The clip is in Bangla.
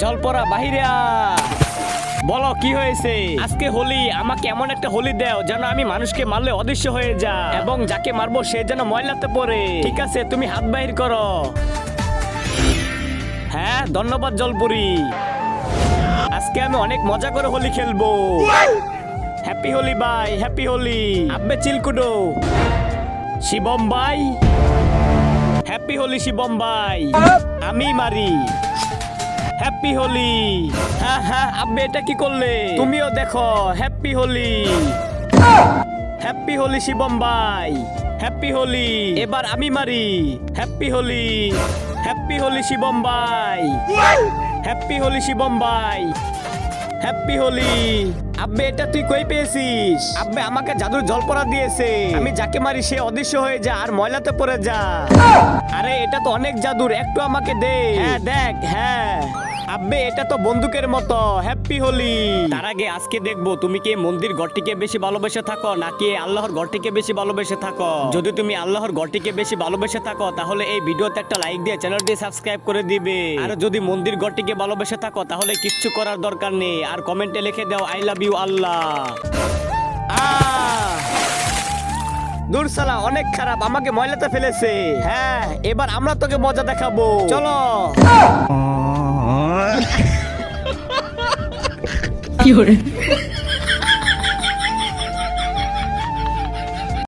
জলপরা বাহিরে আ। বলো কি হয়েছে? আজকে হোলি, আমাকে এমন একটা হোলি দাও যেন আমি মানুষকে মারলে অদৃশ্য হয়ে যা, এবং যাকে মারবো সে যেন ময়লাতে পড়ে। ঠিক আছে, তুমি হাত বাহির করো। হ্যাঁ, ধন্যবাদ জলপুরি। আজকে আমি অনেক মজা করে হোলি খেলবো। হ্যাপি হোলি ভাই, হ্যাপি হোলি। আব্বে চিলকুডো। শিবম ভাই, হ্যাপি হোলি শিবম ভাই। আমি মারি। হ্যাপি হোলি। হ্যাঁ হ্যাঁ, আব্বে এটা কি করলে? তুমিও দেখো। হ্যাপি হোলি। হ্যাপি হোলি শিবম ভাই। হ্যাপি হোলি। এবার আমি মারি। হ্যাপি হোলি। হ্যাপি হোলি শিবম ভাই। হ্যাপি হোলি শিবম ভাই। হ্যাপি হোলি। আব্বে এটা তুই কই পেয়েছিস? আব্বে আমাকে জাদুর জলপরা দিয়েছে। আমি যাকে মারি সে অদৃশ্য হয়ে যা আর ময়লাতে পড়ে যা। আরে এটা তো অনেক জাদুর, একটু আমাকে দে। হ্যাঁ দেখ, হ্যাঁ। আব্বে এটা তো বন্দুকের মতো। হ্যাপি হোলি। তার আগে আজকে দেখবো তুমি কি মন্দির ঘরটিকে বেশি ভালোবেসে থাকো নাকি আল্লাহর ঘরটিকে বেশি ভালোবেসে থাকো। যদি তুমি আল্লাহর ঘরটিকে বেশি ভালোবেসে থাকো তাহলে এই ভিডিওতে একটা লাইক দিয়ে চ্যানেলটি সাবস্ক্রাইব করে দিবে। আর যদি মন্দির ঘরটিকে ভালোবেসে থাকো তাহলে কিচ্ছু করার দরকার নেই, আর কমেন্টে লিখে দাও আই লাভ ইউ আল্লাহ। দূর সালা, অনেক খারাপ, আমাকে ময়লাতে ফেলেছে। হ্যাঁ, এবার আমরা তোকে মজা দেখাবো, চলো। কি